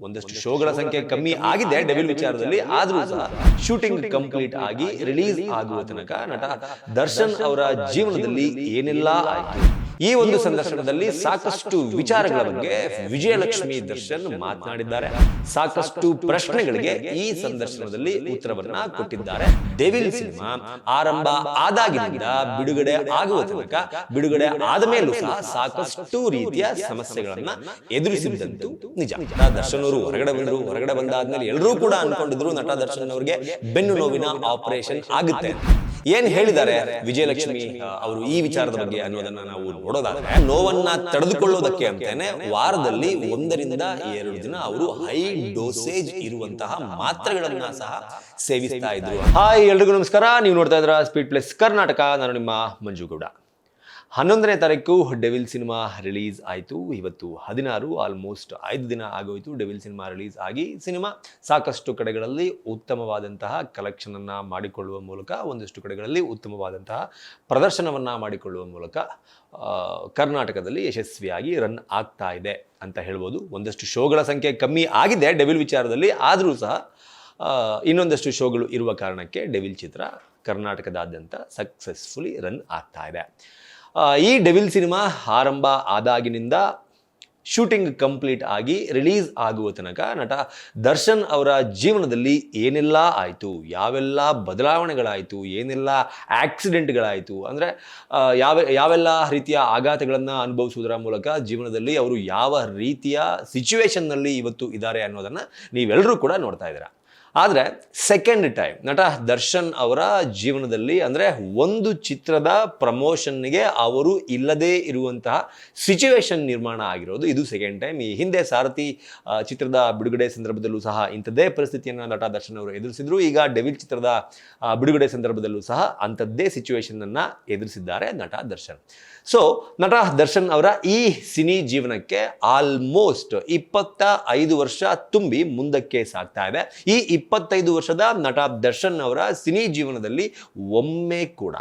ಒಂದಷ್ಟು ಶೋಗಳ ಸಂಖ್ಯೆ ಕಮ್ಮಿ ಆಗಿದೆ ಡೆವಿಲ್ ವಿಚಾರದಲ್ಲಿ, ಆದ್ರೂ ಸಹ ಶೂಟಿಂಗ್ ಕಂಪ್ಲೀಟ್ ಆಗಿ ರಿಲೀಸ್ ಆಗುವ ತನಕ ನಟ ದರ್ಶನ್ ಅವರ ಜೀವನದಲ್ಲಿ ಏನೆಲ್ಲ ಆಯಿತು, ಈ ಒಂದು ಸಂದರ್ಶನದಲ್ಲಿ ಸಾಕಷ್ಟು ವಿಚಾರಗಳ ಬಗ್ಗೆ ವಿಜಯಲಕ್ಷ್ಮಿ ದರ್ಶನ್ ಮಾತನಾಡಿದ್ದಾರೆ. ಸಾಕಷ್ಟು ಪ್ರಶ್ನೆಗಳಿಗೆ ಈ ಸಂದರ್ಶನದಲ್ಲಿ ಉತ್ತರವನ್ನ ಕೊಟ್ಟಿದ್ದಾರೆ. ಡೆವಿಲ್ ಸಿನಿಮಾ ಆರಂಭ ಆದಾಗಿನಿಂದ ಬಿಡುಗಡೆ ಆಗುವ ತನಕ, ಬಿಡುಗಡೆ ಆದ ಮೇಲೂ ಸಹ ಸಾಕಷ್ಟು ರೀತಿಯ ಸಮಸ್ಯೆಗಳನ್ನ ಎದುರಿಸಿದಂತೂ ನಿಜ. ದರ್ಶನ್ ಅವರು ಹೊರಗಡೆ ಬಂದಾದ್ಮೇಲೆ ಎಲ್ಲರೂ ಕೂಡ ಅನ್ಕೊಂಡಿದ್ರು ನಟ ದರ್ಶನ್ ಅವರಿಗೆ ಬೆನ್ನು ನೋವಿನ ಆಪರೇಷನ್ ಆಗುತ್ತೆ. ಏನ್ ಹೇಳಿದ್ದಾರೆ ವಿಜಯಲಕ್ಷ್ಮಿ ಅವರು ಈ ವಿಚಾರದ ಬಗ್ಗೆ ಅನ್ನೋದನ್ನ ನಾವು ನೋಡೋದಾದ್ರೆ, ನೋವನ್ನ ತಡೆದುಕೊಳ್ಳೋದಕ್ಕೆ ಅಂತಾನೆ ವಾರದಲ್ಲಿ 1 ರಿಂದ 2 ದಿನ ಅವರು ಹೈ ಡೋಸೇಜ್ ಇರುವಂತಹ ಮಾತ್ರೆಗಳನ್ನ ಸಹ ಸೇವಿಸ್ತಾ ಇದ್ರು. ಹಾಯ್ ಎಲ್ರಿಗೂ ನಮಸ್ಕಾರ, ನೀವು ನೋಡ್ತಾ ಇದ್ರ ಸ್ಪೀಡ್ ಪ್ಲಸ್ ಕರ್ನಾಟಕ. ನಾನು ನಿಮ್ಮ ಮಂಜುಗೌಡ. 11ನೇ ತಾರೀಕು ಡೆವಿಲ್ ಸಿನಿಮಾ ರಿಲೀಸ್ ಆಯಿತು. ಇವತ್ತು 16, ಆಲ್ಮೋಸ್ಟ್ 5 ದಿನ ಆಗೋಯಿತು ಡೆವಿಲ್ ಸಿನಿಮಾ ರಿಲೀಸ್ ಆಗಿ. ಸಿನಿಮಾ ಸಾಕಷ್ಟು ಕಡೆಗಳಲ್ಲಿ ಉತ್ತಮವಾದಂತಹ ಕಲೆಕ್ಷನನ್ನು ಮಾಡಿಕೊಳ್ಳುವ ಮೂಲಕ, ಒಂದಷ್ಟು ಕಡೆಗಳಲ್ಲಿ ಉತ್ತಮವಾದಂತಹ ಪ್ರದರ್ಶನವನ್ನು ಮಾಡಿಕೊಳ್ಳುವ ಮೂಲಕ ಕರ್ನಾಟಕದಲ್ಲಿ ಯಶಸ್ವಿಯಾಗಿ ರನ್ ಆಗ್ತಾ ಇದೆ ಅಂತ ಹೇಳ್ಬೋದು. ಒಂದಷ್ಟು ಶೋಗಳ ಸಂಖ್ಯೆ ಕಮ್ಮಿ ಆಗಿದೆ ಡೆವಿಲ್ ವಿಚಾರದಲ್ಲಿ, ಆದರೂ ಸಹ ಇನ್ನೊಂದಷ್ಟು ಶೋಗಳು ಇರುವ ಕಾರಣಕ್ಕೆ ಡೆವಿಲ್ ಚಿತ್ರ ಕರ್ನಾಟಕದಾದ್ಯಂತ ಸಕ್ಸಸ್ಫುಲಿ ರನ್ ಆಗ್ತಾ ಇದೆ. ಈ ಡೆವಿಲ್ ಸಿನಿಮಾ ಆರಂಭ ಆದಾಗಿನಿಂದ ಶೂಟಿಂಗ್ ಕಂಪ್ಲೀಟ್ ಆಗಿ ರಿಲೀಸ್ ಆಗುವ ತನಕ ನಟ ದರ್ಶನ್ ಅವರ ಜೀವನದಲ್ಲಿ ಏನೆಲ್ಲ ಆಯಿತು, ಯಾವೆಲ್ಲ ಬದಲಾವಣೆಗಳಾಯಿತು, ಏನೆಲ್ಲ ಆಕ್ಸಿಡೆಂಟ್ಗಳಾಯಿತು, ಅಂದರೆ ಯಾವೆಲ್ಲ ರೀತಿಯ ಆಘಾತಗಳನ್ನು ಅನುಭವಿಸುವುದರ ಮೂಲಕ ಜೀವನದಲ್ಲಿ ಅವರು ಯಾವ ರೀತಿಯ ಸಿಚುವೇಶನ್ನಲ್ಲಿ ಇವತ್ತು ಇದ್ದಾರೆ ಅನ್ನೋದನ್ನು ನೀವೆಲ್ಲರೂ ಕೂಡ ನೋಡ್ತಾ ಇದ್ದೀರಾ. ಆದರೆ ಸೆಕೆಂಡ್ ಟೈಮ್ ನಟ ದರ್ಶನ್ ಅವರ ಜೀವನದಲ್ಲಿ, ಅಂದರೆ ಒಂದು ಚಿತ್ರದ ಪ್ರಮೋಷನ್ಗೆ ಅವರು ಇಲ್ಲದೇ ಇರುವಂತಹ ಸಿಚುವೇಶನ್ ನಿರ್ಮಾಣ ಆಗಿರೋದು ಇದು ಸೆಕೆಂಡ್ ಟೈಮ್. ಈ ಹಿಂದೆ ಸಾರಥಿ ಚಿತ್ರದ ಬಿಡುಗಡೆ ಸಂದರ್ಭದಲ್ಲೂ ಸಹ ಇಂಥದ್ದೇ ಪರಿಸ್ಥಿತಿಯನ್ನು ನಟ ದರ್ಶನ್ ಅವರು ಎದುರಿಸಿದ್ರು. ಈಗ ಡೆವಿಲ್ ಚಿತ್ರದ ಬಿಡುಗಡೆ ಸಂದರ್ಭದಲ್ಲೂ ಸಹ ಅಂಥದ್ದೇ ಸಿಚುವೇಶನನ್ನು ಎದುರಿಸಿದ್ದಾರೆ ನಟ ದರ್ಶನ್. ಸೊ ನಟ ದರ್ಶನ್ ಅವರ ಈ ಸಿನಿ ಜೀವನಕ್ಕೆ ಆಲ್ಮೋಸ್ಟ್ 25 ವರ್ಷ ತುಂಬಿ ಮುಂದಕ್ಕೆ ಸಾಗ್ತಾ ಇದೆ. ಈ 25 ವರ್ಷದ ನಟ ದರ್ಶನ್ ಅವರ ಸಿನಿ ಜೀವನದಲ್ಲಿ ಒಮ್ಮೆ ಕೂಡ,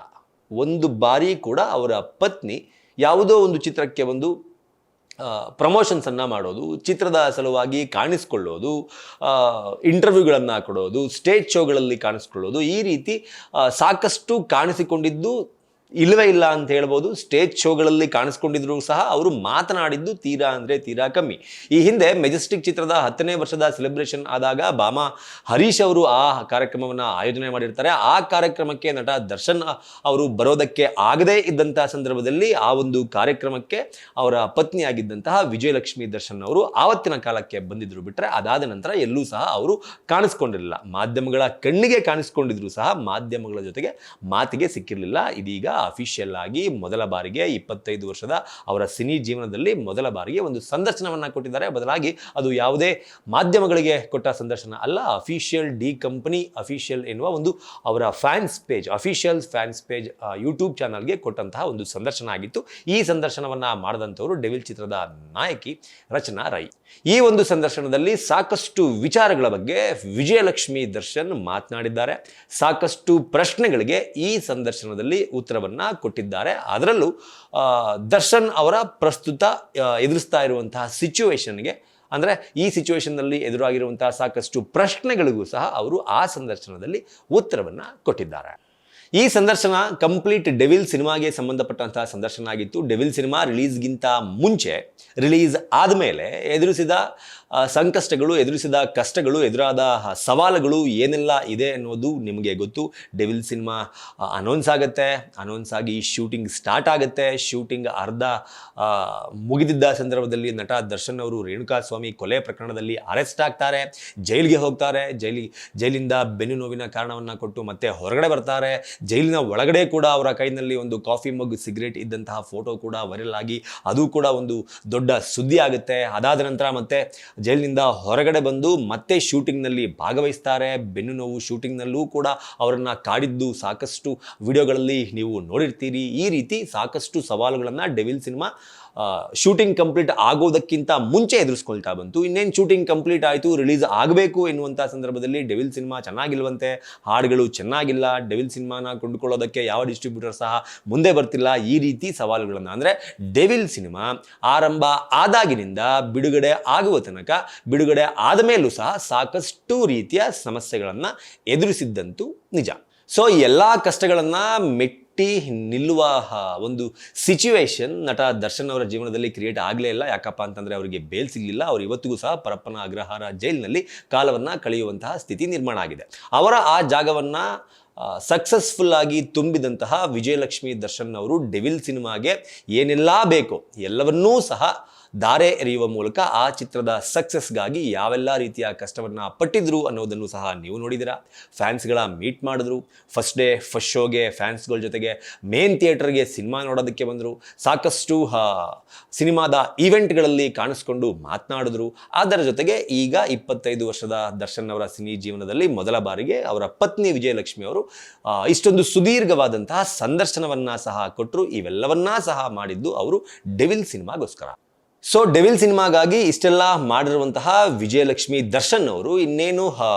ಒಂದು ಬಾರಿ ಕೂಡ ಅವರ ಪತ್ನಿ ಯಾವುದೋ ಒಂದು ಚಿತ್ರಕ್ಕೆ ಒಂದು ಪ್ರಮೋಷನ್ಸನ್ನು ಮಾಡೋದು, ಚಿತ್ರದ ಸಲುವಾಗಿ ಕಾಣಿಸ್ಕೊಳ್ಳೋದು, ಇಂಟರ್ವ್ಯೂಗಳನ್ನು ಕೊಡೋದು, ಸ್ಟೇಜ್ ಶೋಗಳಲ್ಲಿ ಕಾಣಿಸ್ಕೊಳ್ಳೋದು, ಈ ರೀತಿ ಸಾಕಷ್ಟು ಕಾಣಿಸಿಕೊಂಡಿದ್ದು ಇಲ್ಲವೇ ಇಲ್ಲ ಅಂತ ಹೇಳ್ಬೋದು. ಸ್ಟೇಜ್ ಶೋಗಳಲ್ಲಿ ಕಾಣಿಸ್ಕೊಂಡಿದ್ರು ಸಹ ಅವರು ಮಾತನಾಡಿದ್ದು ತೀರಾ ಕಮ್ಮಿ. ಈ ಹಿಂದೆ ಮೆಜೆಸ್ಟಿಕ್ ಚಿತ್ರದ 10ನೇ ವರ್ಷದ ಸೆಲೆಬ್ರೇಷನ್ ಆದಾಗ ಭಾಮಾ ಹರೀಶ್ ಅವರು ಆ ಕಾರ್ಯಕ್ರಮವನ್ನು ಆಯೋಜನೆ ಮಾಡಿರ್ತಾರೆ. ಆ ಕಾರ್ಯಕ್ರಮಕ್ಕೆ ನಟ ದರ್ಶನ್ ಅವರು ಬರೋದಕ್ಕೆ ಆಗದೇ ಇದ್ದಂತಹ ಸಂದರ್ಭದಲ್ಲಿ ಆ ಒಂದು ಕಾರ್ಯಕ್ರಮಕ್ಕೆ ಅವರ ಪತ್ನಿಯಾಗಿದ್ದಂತಹ ವಿಜಯಲಕ್ಷ್ಮಿ ದರ್ಶನ್ ಅವರು ಆವತ್ತಿನ ಕಾಲಕ್ಕೆ ಬಂದಿದ್ರು. ಬಿಟ್ಟರೆ ಅದಾದ ನಂತರ ಎಲ್ಲೂ ಸಹ ಅವರು ಕಾಣಿಸ್ಕೊಂಡಿರಲಿಲ್ಲ. ಮಾಧ್ಯಮಗಳ ಕಣ್ಣಿಗೆ ಕಾಣಿಸ್ಕೊಂಡಿದ್ರು ಸಹ ಮಾಧ್ಯಮಗಳ ಜೊತೆಗೆ ಮಾತಿಗೆ ಸಿಕ್ಕಿರಲಿಲ್ಲ. ಇದೀಗ ಅಫಿಷಿಯಲ್ ಆಗಿ ಮೊದಲ ಬಾರಿಗೆ 25 ವರ್ಷದ ಅವರ ಸಿನಿ ಜೀವನದಲ್ಲಿ ಮೊದಲ ಬಾರಿಗೆ ಒಂದು ಸಂದರ್ಶನವನ್ನು ಕೊಟ್ಟಿದ್ದಾರೆ. ಬದಲಾಗಿ ಅದು ಯಾವುದೇ ಮಾಧ್ಯಮಗಳಿಗೆ ಕೊಟ್ಟ ಸಂದರ್ಶನ ಅಲ್ಲ, ಅಫಿಷಿಯಲ್ ಡಿ ಕಂಪನಿ ಅಫಿಷಿಯಲ್ ಎನ್ನುವ ಒಂದು ಅವರ fans page, official fans page YouTube ಚಾನಲ್ಗೆ ಕೊಟ್ಟಂತಹ ಒಂದು ಸಂದರ್ಶನ ಆಗಿತ್ತು. ಈ ಸಂದರ್ಶನವನ್ನು ಮಾಡಿದಂಥವರು ಡೆವಿಲ್ ಚಿತ್ರದ ನಾಯಕಿ ರಚನಾ ರೈ. ಈ ಒಂದು ಸಂದರ್ಶನದಲ್ಲಿ ಸಾಕಷ್ಟು ವಿಚಾರಗಳ ಬಗ್ಗೆ ವಿಜಯಲಕ್ಷ್ಮಿ ದರ್ಶನ್ ಮಾತನಾಡಿದ್ದಾರೆ. ಸಾಕಷ್ಟು ಪ್ರಶ್ನೆಗಳಿಗೆ ಈ ಸಂದರ್ಶನದಲ್ಲಿ ಉತ್ತರವನ್ನು ಕೊಟ್ಟಿದ್ದಾರೆ. ಅದರಲ್ಲೂ ದರ್ಶನ್ ಅವರ ಪ್ರಸ್ತುತ ಎದುರಿಸ್ತಾ ಇರುವಂತಹ ಸಿಚುವೇಶನ್ಗೆ, ಅಂದರೆ ಈ ಸಿಚುವೇಶನ್ನಲ್ಲಿ ಎದುರಾಗಿರುವಂತಹ ಸಾಕಷ್ಟು ಪ್ರಶ್ನೆಗಳಿಗೂ ಸಹ ಅವರು ಆ ಸಂದರ್ಶನದಲ್ಲಿ ಉತ್ತರವನ್ನು ಕೊಟ್ಟಿದ್ದಾರೆ. ಈ ಸಂದರ್ಶನ ಕಂಪ್ಲೀಟ್ ಡೆವಿಲ್ ಸಿನಿಮಾಗೆ ಸಂಬಂಧಪಟ್ಟಂತಹ ಸಂದರ್ಶನ ಆಗಿತ್ತು. ಡೆವಿಲ್ ಸಿನಿಮಾ ರಿಲೀಸ್ಗಿಂತ ಮುಂಚೆ, ರಿಲೀಸ್ ಆದಮೇಲೆ ಎದುರಿಸಿದ ಸಂಕಷ್ಟಗಳು, ಎದುರಿಸಿದ ಕಷ್ಟಗಳು, ಎದುರಾದ ಸವಾಲುಗಳು ಏನೆಲ್ಲ ಇದೆ ಅನ್ನೋದು ನಿಮಗೆ ಗೊತ್ತು. ಡೆವಿಲ್ ಸಿನಿಮಾ ಅನೌನ್ಸ್ ಆಗುತ್ತೆ, ಅನೌನ್ಸ್ ಆಗಿ ಶೂಟಿಂಗ್ ಸ್ಟಾರ್ಟ್ ಆಗುತ್ತೆ. ಶೂಟಿಂಗ್ ಅರ್ಧ ಮುಗಿದಿದ್ದ ಸಂದರ್ಭದಲ್ಲಿ ನಟ ದರ್ಶನ್ ಅವರು ರೇಣುಕಾಸ್ವಾಮಿ ಕೊಲೆ ಪ್ರಕರಣದಲ್ಲಿ ಅರೆಸ್ಟ್ ಆಗ್ತಾರೆ, ಜೈಲಿಗೆ ಹೋಗ್ತಾರೆ. ಜೈಲಿಂದ ಬೆನ್ನು ನೋವಿನ ಕಾರಣವನ್ನು ಕೊಟ್ಟು ಮತ್ತೆ ಹೊರಗಡೆ ಬರ್ತಾರೆ. ಜೈಲಿನ ಒಳಗಡೆ ಕೂಡ ಅವರ ಕೈನಲ್ಲಿ ಒಂದು ಕಾಫಿ ಮಗ್, ಸಿಗರೇಟ್ ಇದ್ದಂತಹ ಫೋಟೋ ಕೂಡ ವೈರಲ್ ಆಗಿ ಅದು ಕೂಡ ಒಂದು ದೊಡ್ಡ ಸುದ್ದಿ ಆಗುತ್ತೆ. ಅದಾದ ನಂತರ ಮತ್ತೆ ಜೈಲಿನಿಂದ ಹೊರಗಡೆ ಬಂದು ಮತ್ತೆ ಶೂಟಿಂಗ್ನಲ್ಲಿ ಭಾಗವಹಿಸ್ತಾರೆ. ಬೆನ್ನು ನೋವು ಶೂಟಿಂಗ್ನಲ್ಲೂ ಕೂಡ ಅವರನ್ನು ಕಾಡಿದ್ದು ಸಾಕಷ್ಟು ವಿಡಿಯೋಗಳಲ್ಲಿ ನೀವು ನೋಡಿರ್ತೀರಿ. ಈ ರೀತಿ ಸಾಕಷ್ಟು ಸವಾಲುಗಳನ್ನು ಡೆವಿಲ್ ಸಿನಿಮಾ ಶೂಟಿಂಗ್ ಕಂಪ್ಲೀಟ್ ಆಗೋದಕ್ಕಿಂತ ಮುಂಚೆ ಎದುರಿಸ್ಕೊಳ್ತಾ ಬಂತು. ಇನ್ನೇನು ಶೂಟಿಂಗ್ ಕಂಪ್ಲೀಟ್ ಆಯಿತು, ರಿಲೀಸ್ ಆಗಬೇಕು ಎನ್ನುವಂಥ ಸಂದರ್ಭದಲ್ಲಿ ಡೆವಿಲ್ ಸಿನಿಮಾ ಚೆನ್ನಾಗಿಲ್ವಂತೆ, ಹಾಡುಗಳು ಚೆನ್ನಾಗಿಲ್ಲ, ಡೆವಿಲ್ ಸಿನಿಮಾನ ಕೊಂಡುಕೊಳ್ಳೋದಕ್ಕೆ ಯಾವ ಡಿಸ್ಟ್ರಿಬ್ಯೂಟರ್ ಸಹ ಮುಂದೆ ಬರ್ತಿಲ್ಲ, ಈ ರೀತಿ ಸವಾಲುಗಳನ್ನು, ಅಂದರೆ ಡೆವಿಲ್ ಸಿನಿಮಾ ಆರಂಭ ಆದಾಗಿನಿಂದ ಬಿಡುಗಡೆ ಆಗುವ ತನಕ, ಬಿಡುಗಡೆ ಆದ ಮೇಲೂ ಸಹ ಸಾಕಷ್ಟು ರೀತಿಯ ಸಮಸ್ಯೆಗಳನ್ನು ಎದುರಿಸಿದ್ದಂತೂ ನಿಜ. ಸೊ ಎಲ್ಲ ಕಷ್ಟಗಳನ್ನು ಮೆಟ್ಟಿ ನಿಲ್ಲುವ ಒಂದು ಸಿಚುವೇಶನ್ ನಟ ದರ್ಶನ್ ಅವರ ಜೀವನದಲ್ಲಿ ಕ್ರಿಯೇಟ್ ಆಗಲೇ ಇಲ್ಲ. ಯಾಕಪ್ಪ ಅಂತಂದರೆ ಅವರಿಗೆ ಬೇಲ್ ಸಿಗಲಿಲ್ಲ. ಅವರು ಇವತ್ತಿಗೂ ಸಹ ಪರಪ್ಪನ ಅಗ್ರಹಾರ ಜೈಲಿನಲ್ಲಿ ಕಾಲವನ್ನು ಕಳೆಯುವಂತಹ ಸ್ಥಿತಿ ನಿರ್ಮಾಣ ಆಗಿದೆ. ಅವರ ಆ ಜಾಗವನ್ನು ಸಕ್ಸಸ್ಫುಲ್ ಆಗಿ ತುಂಬಿದಂತಹ ವಿಜಯಲಕ್ಷ್ಮಿ ದರ್ಶನ್ ಅವರು ಡೆವಿಲ್ ಸಿನಿಮಾಗೆ ಏನೆಲ್ಲ ಬೇಕೋ ಎಲ್ಲವನ್ನೂ ಸಹ ದಾರೆ ಎರೆಯುವ ಮೂಲಕ ಆ ಚಿತ್ರದ ಸಕ್ಸಸ್ಗಾಗಿ ಯಾವೆಲ್ಲ ರೀತಿಯ ಕಷ್ಟವನ್ನು ಪಟ್ಟಿದ್ರು ಅನ್ನೋದನ್ನು ಸಹ ನೀವು ನೋಡಿದ್ದೀರಾ. ಫ್ಯಾನ್ಸ್ಗಳ ಮೀಟ್ ಮಾಡಿದ್ರು, ಫಸ್ಟ್ ಡೇ ಫಸ್ಟ್ ಶೋಗೆ ಫ್ಯಾನ್ಸ್ಗಳ ಜೊತೆಗೆ ಮೇನ್ ಥಿಯೇಟರ್ಗೆ ಸಿನಿಮಾ ನೋಡೋದಕ್ಕೆ ಬಂದರು, ಸಾಕಷ್ಟು ಸಿನಿಮಾದ ಈವೆಂಟ್ಗಳಲ್ಲಿ ಕಾಣಿಸ್ಕೊಂಡು ಮಾತನಾಡಿದ್ರು. ಅದರ ಜೊತೆಗೆ ಈಗ 25 ವರ್ಷದ ದರ್ಶನ್ ಅವರ ಸಿನಿ ಜೀವನದಲ್ಲಿ ಮೊದಲ ಬಾರಿಗೆ ಅವರ ಪತ್ನಿ ವಿಜಯಲಕ್ಷ್ಮಿ ಅವರು ಇಷ್ಟೊಂದು ಸುದೀರ್ಘವಾದಂತಹ ಸಂದರ್ಶನವನ್ನು ಸಹ ಕೊಟ್ಟರು. ಇವೆಲ್ಲವನ್ನ ಸಹ ಮಾಡಿದ್ದು ಅವರು ಡೆವಿಲ್ ಸಿನಿಮಾಗೋಸ್ಕರ. ಸೊ ಡೆವಿಲ್ ಸಿನಿಮಾಗಾಗಿ ಇಷ್ಟೆಲ್ಲ ಮಾಡಿರುವಂತಹ ವಿಜಯಲಕ್ಷ್ಮಿ ದರ್ಶನ್ ಅವರು ಇನ್ನೇನು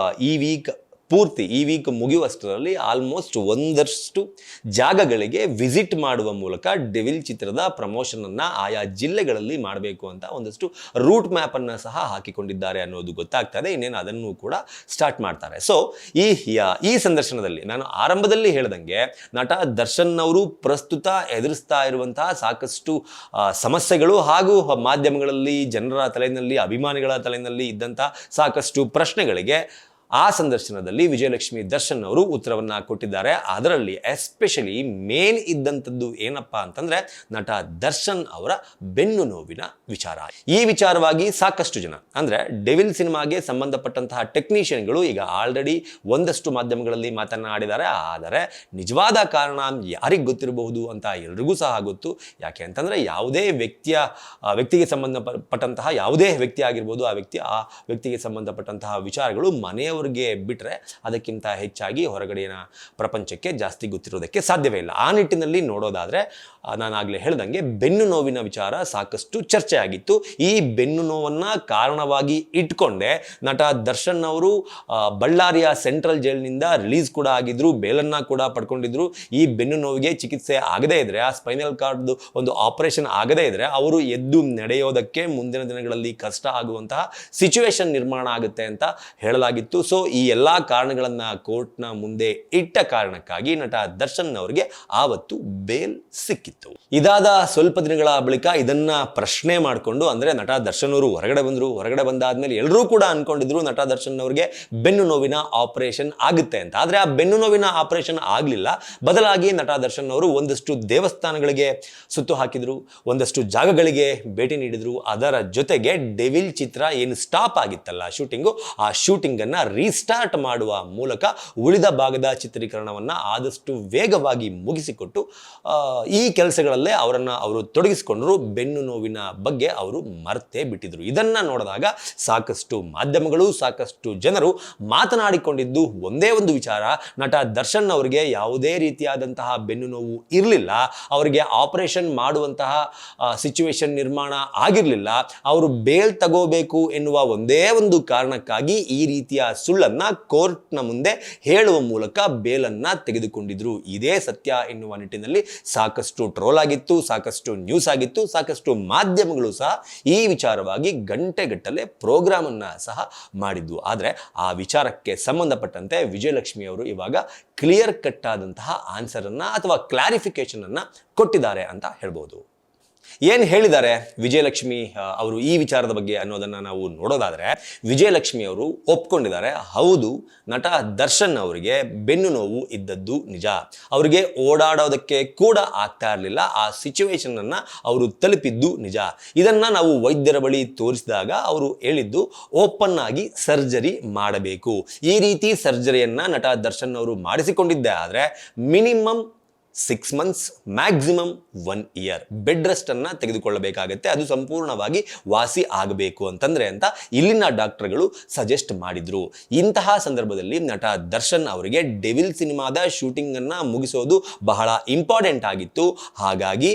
ಈ ವೀಕ್ ಮುಗಿಯುವಷ್ಟರಲ್ಲಿ ಆಲ್ಮೋಸ್ಟ್ ಒಂದಷ್ಟು ಜಾಗಗಳಿಗೆ ವಿಸಿಟ್ ಮಾಡುವ ಮೂಲಕ ಡೆವಿಲ್ ಚಿತ್ರದ ಪ್ರಮೋಷನನ್ನು ಆಯಾ ಜಿಲ್ಲೆಗಳಲ್ಲಿ ಮಾಡಬೇಕು ಅಂತ ಒಂದಷ್ಟು ರೂಟ್ ಮ್ಯಾಪನ್ನು ಸಹ ಹಾಕಿಕೊಂಡಿದ್ದಾರೆ ಅನ್ನೋದು ಗೊತ್ತಾಗ್ತದೆ. ಇನ್ನೇನು ಅದನ್ನು ಕೂಡ ಸ್ಟಾರ್ಟ್ ಮಾಡ್ತಾರೆ. ಸೊ ಈ ಸಂದರ್ಶನದಲ್ಲಿ ನಾನು ಆರಂಭದಲ್ಲಿ ಹೇಳ್ದಂಗೆ ನಟ ದರ್ಶನ್ ಅವರು ಪ್ರಸ್ತುತ ಎದುರಿಸ್ತಾ ಇರುವಂತಹ ಸಾಕಷ್ಟು ಸಮಸ್ಯೆಗಳು ಹಾಗೂ ಮಾಧ್ಯಮಗಳಲ್ಲಿ ಜನರ ತಲೆಯಲ್ಲಿ, ಅಭಿಮಾನಿಗಳ ತಲೆಯಲ್ಲಿ ಇದ್ದಂಥ ಸಾಕಷ್ಟು ಪ್ರಶ್ನೆಗಳಿಗೆ ಆ ಸಂದರ್ಶನದಲ್ಲಿ ವಿಜಯಲಕ್ಷ್ಮಿ ದರ್ಶನ್ ಅವರು ಉತ್ತರವನ್ನು ಕೊಟ್ಟಿದ್ದಾರೆ. ಅದರಲ್ಲಿ ಎಸ್ಪೆಷಲಿ ಮೇನ್ ಇದ್ದಂಥದ್ದು ಏನಪ್ಪ ಅಂತಂದರೆ ನಟ ದರ್ಶನ್ ಅವರ ಬೆನ್ನು ನೋವಿನ ವಿಚಾರ. ಈ ವಿಚಾರವಾಗಿ ಸಾಕಷ್ಟು ಜನ, ಅಂದರೆ ಡೆವಿಲ್ ಸಿನಿಮಾಗೆ ಸಂಬಂಧಪಟ್ಟಂತಹ ಟೆಕ್ನಿಷಿಯನ್ಗಳು ಈಗ ಆಲ್ರೆಡಿ ಒಂದಷ್ಟು ಮಾಧ್ಯಮಗಳಲ್ಲಿ ಮಾತನಾಡಿದ್ದಾರೆ. ಆದರೆ ನಿಜವಾದ ಕಾರಣ ಯಾರಿಗೆ ಗೊತ್ತಿರಬಹುದು ಅಂತ ಎಲ್ರಿಗೂ ಸಹ ಗೊತ್ತು. ಯಾಕೆ ಅಂತಂದರೆ ಯಾವುದೇ ವ್ಯಕ್ತಿಗೆ ಸಂಬಂಧಪಟ್ಟಂತಹ ಯಾವುದೇ ವ್ಯಕ್ತಿ ಆಗಿರ್ಬೋದು, ಆ ವ್ಯಕ್ತಿಗೆ ಸಂಬಂಧಪಟ್ಟಂತಹ ವಿಚಾರಗಳು ಮನೆಯವರಿಗೆ ಬಿಟ್ಟರೆ ಅದಕ್ಕಿಂತ ಹೆಚ್ಚಾಗಿ ಹೊರಗಡೆಯ ಪ್ರಪಂಚಕ್ಕೆ ಜಾಸ್ತಿ ಗೊತ್ತಿರೋದಕ್ಕೆ ಸಾಧ್ಯವೇ ಇಲ್ಲ. ಆ ನಿಟ್ಟಿನಲ್ಲಿ ನೋಡೋದಾದರೆ ನಾನಾಗಲೇ ಹೇಳ್ದಂಗೆ ಬೆನ್ನು ನೋವಿನ ವಿಚಾರ ಸಾಕಷ್ಟು ಚರ್ಚೆ ಆಗಿತ್ತು. ಈ ಬೆನ್ನು ನೋವನ್ನು ಕಾರಣವಾಗಿ ಇಟ್ಕೊಂಡೆ ನಟ ದರ್ಶನ್ ಅವರು ಬಳ್ಳಾರಿಯ ಸೆಂಟ್ರಲ್ ಜೈಲಿನಿಂದ ರಿಲೀಸ್ ಕೂಡ ಆಗಿದ್ರು, ಬೇಲನ್ನು ಕೂಡ ಪಡ್ಕೊಂಡಿದ್ರು. ಈ ಬೆನ್ನು ನೋವಿಗೆ ಚಿಕಿತ್ಸೆ ಆಗದೇ ಇದ್ರೆ, ಆ ಸ್ಪೈನಲ್ ಕಾರ್ಡ್ದು ಒಂದು ಆಪರೇಷನ್ ಆಗದೇ ಇದ್ರೆ ಅವರು ಎದ್ದು ನಡೆಯೋದಕ್ಕೆ ಮುಂದಿನ ದಿನಗಳಲ್ಲಿ ಕಷ್ಟ ಆಗುವಂತಹ ಸಿಚುವೇಶನ್ ನಿರ್ಮಾಣ ಆಗುತ್ತೆ ಅಂತ ಹೇಳಲಾಗಿತ್ತು. ಸೊ ಈ ಎಲ್ಲ ಕಾರಣಗಳನ್ನು ಕೋರ್ಟ್ನ ಮುಂದೆ ಇಟ್ಟ ಕಾರಣಕ್ಕಾಗಿ ನಟ ದರ್ಶನ್ ಅವರಿಗೆ ಆವತ್ತು ಬೇಲ್ ಸಿಕ್ಕಿತ್ತು. ಇದಾದ ಸ್ವಲ್ಪ ದಿನಗಳ ಬಳಿಕ ಇದನ್ನ ಪ್ರಶ್ನೆ ಮಾಡಿಕೊಂಡು, ಅಂದರೆ ನಟ ದರ್ಶನ್ ಅವರು ಹೊರಗಡೆ ಬಂದರು. ಹೊರಗಡೆ ಬಂದಾದ್ಮೇಲೆ ಎಲ್ಲರೂ ಕೂಡ ಅನ್ಕೊಂಡಿದ್ರು ನಟ ದರ್ಶನ್ ಅವರಿಗೆ ಬೆನ್ನು ನೋವಿನ ಆಪರೇಷನ್ ಆಗುತ್ತೆ ಅಂತ. ಆದರೆ ಆ ಬೆನ್ನು ನೋವಿನ ಆಪರೇಷನ್ ಆಗಲಿಲ್ಲ. ಬದಲಾಗಿ ನಟ ದರ್ಶನ್ ಅವರು ಒಂದಷ್ಟು ದೇವಸ್ಥಾನಗಳಿಗೆ ಸುತ್ತು ಹಾಕಿದ್ರು, ಒಂದಷ್ಟು ಜಾಗಗಳಿಗೆ ಭೇಟಿ ನೀಡಿದ್ರು. ಅದರ ಜೊತೆಗೆ ಡೆವಿಲ್ ಚಿತ್ರ ಏನು ಸ್ಟಾಪ್ ಆಗಿತ್ತಲ್ಲ ಶೂಟಿಂಗು, ಆ ಶೂಟಿಂಗನ್ನು ರೀಸ್ಟಾರ್ಟ್ ಮಾಡುವ ಮೂಲಕ ಉಳಿದ ಭಾಗದ ಚಿತ್ರೀಕರಣವನ್ನು ಆದಷ್ಟು ವೇಗವಾಗಿ ಮುಗಿಸಿಕೊಟ್ಟು ಈ ಕೆಲಸಗಳಲ್ಲೇ ಅವರು ತೊಡಗಿಸಿಕೊಂಡರು. ಬೆನ್ನು ನೋವಿನ ಬಗ್ಗೆ ಅವರು ಮರ್ತೇ ಬಿಟ್ಟಿದ್ರು. ಇದನ್ನ ನೋಡಿದಾಗ ಸಾಕಷ್ಟು ಮಾಧ್ಯಮಗಳು, ಸಾಕಷ್ಟು ಜನರು ಮಾತನಾಡಿಕೊಂಡಿದ್ದು ಒಂದೇ ಒಂದು ವಿಚಾರ, ನಟ ದರ್ಶನ್ ಅವರಿಗೆ ಯಾವುದೇ ರೀತಿಯಾದಂತಹ ಬೆನ್ನು ನೋವು ಇರಲಿಲ್ಲ, ಅವರಿಗೆ ಆಪರೇಷನ್ ಮಾಡುವಂತಹ ಸಿಚುವೇಶನ್ ನಿರ್ಮಾಣ ಆಗಿರಲಿಲ್ಲ, ಅವರು ಬೇಲ್ ತಗೋಬೇಕು ಎನ್ನುವ ಒಂದೇ ಒಂದು ಕಾರಣಕ್ಕಾಗಿ ಈ ರೀತಿಯ ಸುಳ್ಳನ್ನ ಕೋರ್ಟ್ನ ಮುಂದೆ ಹೇಳುವ ಮೂಲಕ ಬೇಲನ್ನ ತೆಗೆದುಕೊಂಡಿದ್ರು. ಇದೇ ಸತ್ಯ ಎನ್ನುವ ನಿಟ್ಟಿನಲ್ಲಿ ಸಾಕಷ್ಟು ಟ್ರೋಲ್ ಆಗಿತ್ತು, ಸಾಕಷ್ಟು ನ್ಯೂಸ್ ಆಗಿತ್ತು, ಸಾಕಷ್ಟು ಮಾಧ್ಯಮಗಳು ಸಹ ಈ ವಿಚಾರವಾಗಿ ಗಂಟೆಗಟ್ಟಲೆ ಪ್ರೋಗ್ರಾಮ್ ಅನ್ನ ಸಹ ಮಾಡಿದ್ವು. ಆದರೆ ಆ ವಿಚಾರಕ್ಕೆ ಸಂಬಂಧಪಟ್ಟಂತೆ ವಿಜಯಲಕ್ಷ್ಮಿ ಅವರು ಇವಾಗ ಕ್ಲಿಯರ್ ಕಟ್ ಆದಂತಹ ಆನ್ಸರ್ ಅನ್ನ ಅಥವಾ ಕ್ಲಾರಿಫಿಕೇಶನ್ ಅನ್ನ ಕೊಟ್ಟಿದ್ದಾರೆ ಅಂತ ಹೇಳ್ಬೋದು. ಏನು ಹೇಳಿದ್ದಾರೆ ವಿಜಯಲಕ್ಷ್ಮಿ ಅವರು ಈ ವಿಚಾರದ ಬಗ್ಗೆ ಅನ್ನೋದನ್ನು ನಾವು ನೋಡೋದಾದರೆ, ವಿಜಯಲಕ್ಷ್ಮಿ ಅವರು ಒಪ್ಕೊಂಡಿದ್ದಾರೆ, ಹೌದು ನಟ ದರ್ಶನ್ ಅವರಿಗೆ ಬೆನ್ನು ನೋವು ಇದ್ದದ್ದು ನಿಜ, ಅವರಿಗೆ ಓಡಾಡೋದಕ್ಕೆ ಕೂಡ ಆಗ್ತಾ ಇರಲಿಲ್ಲ, ಆ ಸಿಚುವೇಶನನ್ನು ಅವರು ತಲುಪಿದ್ದು ನಿಜ. ಇದನ್ನು ನಾವು ವೈದ್ಯರ ಬಳಿ ತೋರಿಸಿದಾಗ ಅವರು ಹೇಳಿದ್ದು ಓಪನ್ ಆಗಿ ಸರ್ಜರಿ ಮಾಡಬೇಕು. ಈ ರೀತಿ ಸರ್ಜರಿಯನ್ನು ನಟ ದರ್ಶನ್ ಅವರು ಮಾಡಿಸಿಕೊಂಡಿದ್ದೇ ಆದರೆ minimum 6 months, maximum 1 year bed rest ಅನ್ನ ತೆಗೆದುಕೊಳ್ಳಬೇಕಾಗತ್ತೆ. ಅದು ಸಂಪೂರ್ಣವಾಗಿ ವಾಸಿ ಆಗಬೇಕು ಅಂತಂದ್ರೆ ಅಂತ ಇಲ್ಲಿನ ಡಾಕ್ಟರ್ಗಳು ಸಜೆಸ್ಟ್ ಮಾಡಿದ್ರು. ಇಂತಹ ಸಂದರ್ಭದಲ್ಲಿ ನಟ ದರ್ಶನ್ ಅವರಿಗೆ ಡೆವಿಲ್ ಸಿನಿಮಾದ ಶೂಟಿಂಗ್ ಅನ್ನ ಮುಗಿಸೋದು ಬಹಳ ಇಂಪಾರ್ಟೆಂಟ್ ಆಗಿತ್ತು. ಹಾಗಾಗಿ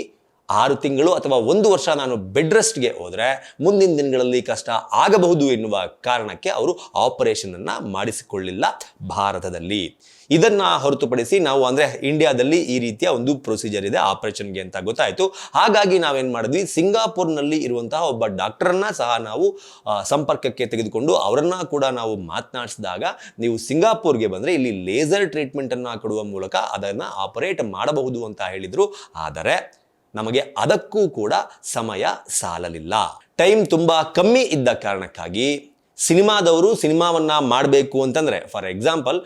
6 ತಿಂಗಳು ಅಥವಾ 1 ವರ್ಷ ನಾನು ಬೆಡ್ ರೆಸ್ಟ್ಗೆ ಹೋದರೆ ಮುಂದಿನ ದಿನಗಳಲ್ಲಿ ಕಷ್ಟ ಆಗಬಹುದು ಎನ್ನುವ ಕಾರಣಕ್ಕೆ ಅವರು ಆಪರೇಷನ್ ಅನ್ನು ಮಾಡಿಸಿಕೊಳ್ಳಿಲ್ಲ ಭಾರತದಲ್ಲಿ. ಇದನ್ನ ಹೊರತುಪಡಿಸಿ ನಾವು ಅಂದರೆ ಇಂಡಿಯಾದಲ್ಲಿ ಈ ರೀತಿಯ ಒಂದು ಪ್ರೊಸೀಜರ್ ಇದೆ ಆಪರೇಷನ್ಗೆ ಅಂತ ಗೊತ್ತಾಯಿತು. ಹಾಗಾಗಿ ನಾವೇನು ಮಾಡಿದ್ವಿ, ಸಿಂಗಾಪುರ್ನಲ್ಲಿ ಇರುವಂತಹ ಒಬ್ಬ ಡಾಕ್ಟರನ್ನ ಸಹ ನಾವು ಸಂಪರ್ಕಕ್ಕೆ ತೆಗೆದುಕೊಂಡು ಅವರನ್ನ ಕೂಡ ನಾವು ಮಾತನಾಡಿಸಿದಾಗ, ನೀವು ಸಿಂಗಾಪುರ್ಗೆ ಬಂದರೆ ಇಲ್ಲಿ ಲೇಸರ್ ಟ್ರೀಟ್ಮೆಂಟನ್ನು ಕೊಡುವ ಮೂಲಕ ಅದನ್ನು ಆಪರೇಟ್ ಮಾಡಬಹುದು ಅಂತ ಹೇಳಿದರು. ಆದರೆ ನಮಗೆ ಅದಕ್ಕೂ ಕೂಡ ಸಮಯ ಸಾಲಲಿಲ್ಲ. ಟೈಮ್ ತುಂಬ ಕಮ್ಮಿ ಇದ್ದ ಕಾರಣಕ್ಕಾಗಿ ಸಿನಿಮಾದವರು ಸಿನಿಮಾವನ್ನ ಮಾಡಬೇಕು ಅಂತಂದರೆ, ಫಾರ್ ಎಕ್ಸಾಂಪಲ್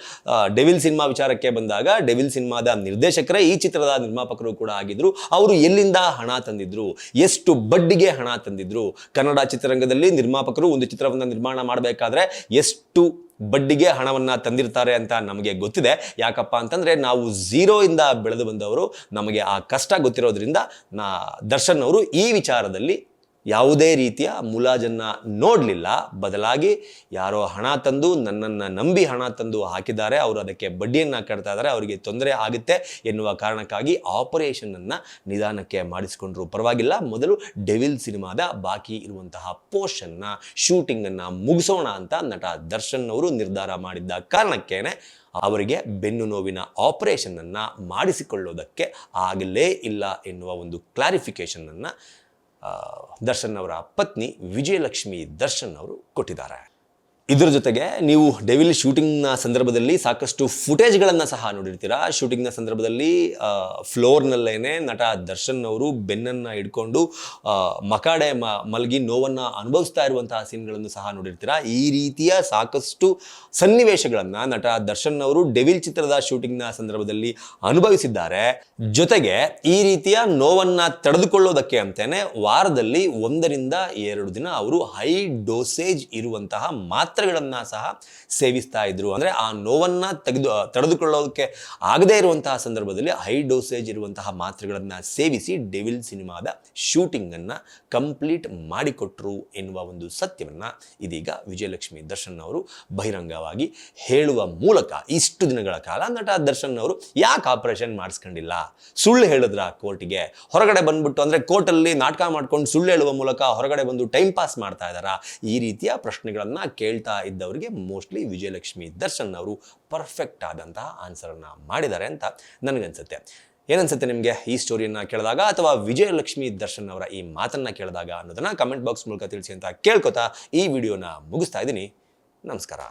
ಡೆವಿಲ್ ಸಿನಿಮಾ ವಿಚಾರಕ್ಕೆ ಬಂದಾಗ ಡೆವಿಲ್ ಸಿನಿಮಾದ ನಿರ್ದೇಶಕರೇ ಈ ಚಿತ್ರದ ನಿರ್ಮಾಪಕರು ಕೂಡ ಆಗಿದ್ರು. ಅವರು ಎಲ್ಲಿಂದ ಹಣ ತಂದಿದ್ರು, ಎಷ್ಟು ಬಡ್ಡಿಗೆ ಹಣ ತಂದಿದ್ರು, ಕನ್ನಡ ಚಿತ್ರರಂಗದಲ್ಲಿ ನಿರ್ಮಾಪಕರು ಒಂದು ಚಿತ್ರವನ್ನು ನಿರ್ಮಾಣ ಮಾಡಬೇಕಾದ್ರೆ ಎಷ್ಟು ಬಡ್ಡಿಗೆ ಹಣವನ್ನು ತಂದಿರ್ತಾರೆ ಅಂತ ನಮಗೆ ಗೊತ್ತಿದೆ. ಯಾಕಪ್ಪ ಅಂತಂದರೆ ನಾವು ಝೀರೋಯಿಂದ ಬೆಳೆದು ಬಂದವರು, ನಮಗೆ ಆ ಕಷ್ಟ ಗೊತ್ತಿರೋದ್ರಿಂದ ದರ್ಶನ್ ಅವರು ಈ ವಿಚಾರದಲ್ಲಿ ಯಾವುದೇ ರೀತಿಯ ಮುಲಾಜನ್ನು ನೋಡಲಿಲ್ಲ. ಬದಲಾಗಿ ಯಾರೋ ಹಣ ತಂದು ನನ್ನನ್ನು ನಂಬಿ ಹಣ ತಂದು ಹಾಕಿದ್ದಾರೆ, ಅವರು ಅದಕ್ಕೆ ಬಡ್ಡಿಯನ್ನು ಕಟ್ತಾ ಇದ್ದಾರೆ, ಅವರಿಗೆ ತೊಂದರೆ ಆಗುತ್ತೆ ಎನ್ನುವ ಕಾರಣಕ್ಕಾಗಿ ಆಪರೇಷನನ್ನು ನಿಧಾನಕ್ಕೆ ಮಾಡಿಸಿಕೊಂಡ್ರು. ಪರವಾಗಿಲ್ಲ, ಮೊದಲು ಡೆವಿಲ್ ಸಿನಿಮಾದ ಬಾಕಿ ಇರುವಂತಹ ಪೋರ್ಷನ್ನ ಶೂಟಿಂಗನ್ನು ಮುಗಿಸೋಣ ಅಂತ ನಟ ದರ್ಶನ್ ಅವರು ನಿರ್ಧಾರ ಮಾಡಿದ್ದ ಕಾರಣಕ್ಕೇನೆ ಅವರಿಗೆ ಬೆನ್ನು ನೋವಿನ ಆಪರೇಷನನ್ನು ಮಾಡಿಸಿಕೊಳ್ಳೋದಕ್ಕೆ ಆಗಲೇ ಇಲ್ಲ ಎನ್ನುವ ಒಂದು ಕ್ಲಾರಿಫಿಕೇಷನನ್ನು ದರ್ಶನ್ ಅವರ ಪತ್ನಿ ವಿಜಯಲಕ್ಷ್ಮಿ ದರ್ಶನ್ ಅವರು ಕೊಟ್ಟಿದ್ದಾರೆ. ಇದರ ಜೊತೆಗೆ ನೀವು ಡೆವಿಲ್ ಶೂಟಿಂಗ್ನ ಸಂದರ್ಭದಲ್ಲಿ ಸಾಕಷ್ಟು ಫುಟೇಜ್ಗಳನ್ನು ಸಹ ನೋಡಿರ್ತೀರ. ಶೂಟಿಂಗ್ನ ಸಂದರ್ಭದಲ್ಲಿ ಫ್ಲೋರ್ನಲ್ಲೇನೆ ನಟ ದರ್ಶನ್ ಅವರು ಬೆನ್ನನ್ನು ಹಿಡ್ಕೊಂಡು ಮಕಾಡೆ ಮಲಗಿ ನೋವನ್ನು ಅನುಭವಿಸ್ತಾ ಇರುವಂತಹ ಸೀನ್ಗಳನ್ನು ಸಹ ನೋಡಿರ್ತೀರ. ಈ ರೀತಿಯ ಸಾಕಷ್ಟು ಸನ್ನಿವೇಶಗಳನ್ನು ನಟ ದರ್ಶನ್ ಅವರು ಡೆವಿಲ್ ಚಿತ್ರದ ಶೂಟಿಂಗ್ನ ಸಂದರ್ಭದಲ್ಲಿ ಅನುಭವಿಸಿದ್ದಾರೆ. ಜೊತೆಗೆ ಈ ರೀತಿಯ ನೋವನ್ನು ತಡೆದುಕೊಳ್ಳೋದಕ್ಕೆ ಅಂತಲೇ ವಾರದಲ್ಲಿ 1 ರಿಂದ 2 ದಿನ ಅವರು ಹೈ ಡೋಸೇಜ್ ಇರುವಂತಹ ಮಾತ್ರೆಗಳನ್ನು ಸಹ ಸೇವಿಸ್ತಾ ಇದ್ರು. ಅಂದರೆ ಆ ನೋವನ್ನು ತಡೆದುಕೊಳ್ಳೋದಕ್ಕೆ ಆಗದೇ ಇರುವಂತಹ ಸಂದರ್ಭದಲ್ಲಿ ಹೈ ಡೋಸೇಜ್ ಇರುವಂತಹ ಮಾತ್ರೆಗಳನ್ನು ಸೇವಿಸಿ ಡೆವಿಲ್ ಸಿನಿಮಾದ ಶೂಟಿಂಗನ್ನು ಕಂಪ್ಲೀಟ್ ಮಾಡಿಕೊಟ್ರು ಎನ್ನುವ ಒಂದು ಸತ್ಯವನ್ನು ಇದೀಗ ವಿಜಯಲಕ್ಷ್ಮಿ ದರ್ಶನ್ ಅವರು ಬಹಿರಂಗವಾಗಿ ಹೇಳುವ ಮೂಲಕ ಇಷ್ಟು ದಿನಗಳ ಕಾಲ ನಟ ದರ್ಶನ್ ಅವರು ಯಾಕೆ ಆಪರೇಷನ್ ಮಾಡಿಸ್ಕೊಂಡಿಲ್ಲ, ಸುಳ್ಳು ಹೇಳಿದ್ರ ಕೋರ್ಟಿಗೆ, ಹೊರಗಡೆ ಬಂದ್ಬಿಟ್ಟು ಅಂದರೆ ಕೋರ್ಟಲ್ಲಿ ನಾಟಕ ಮಾಡ್ಕೊಂಡು ಸುಳ್ಳು ಹೇಳುವ ಮೂಲಕ ಹೊರಗಡೆ ಬಂದು ಟೈಮ್ ಪಾಸ್ ಮಾಡ್ತಾ ಇದ್ದಾರಾ, ಈ ರೀತಿಯ ಪ್ರಶ್ನೆಗಳನ್ನು ಕೇಳ್ತಾ ಇದ್ದವರಿಗೆ ಮೋಸ್ಟ್ಲಿ ವಿಜಯಲಕ್ಷ್ಮಿ ದರ್ಶನ್ ಅವರು ಪರ್ಫೆಕ್ಟ್ ಆದಂತಹ ಆನ್ಸರನ್ನು ಮಾಡಿದ್ದಾರೆ ಅಂತ ನನಗನ್ಸುತ್ತೆ. ಏನನ್ಸುತ್ತೆ ನಿಮಗೆ ಈ ಸ್ಟೋರಿಯನ್ನು ಕೇಳಿದಾಗ ಅಥವಾ ವಿಜಯಲಕ್ಷ್ಮಿ ದರ್ಶನ್ ಅವರ ಈ ಮಾತನ್ನು ಕೇಳಿದಾಗ ಅನ್ನೋದನ್ನು ಕಮೆಂಟ್ ಬಾಕ್ಸ್ ಮೂಲಕ ತಿಳಿಸಿ ಅಂತ ಕೇಳ್ಕೊತಾ ಈ ವಿಡಿಯೋನ ಮುಗಿಸ್ತಾ ಇದ್ದೀನಿ. ನಮಸ್ಕಾರ.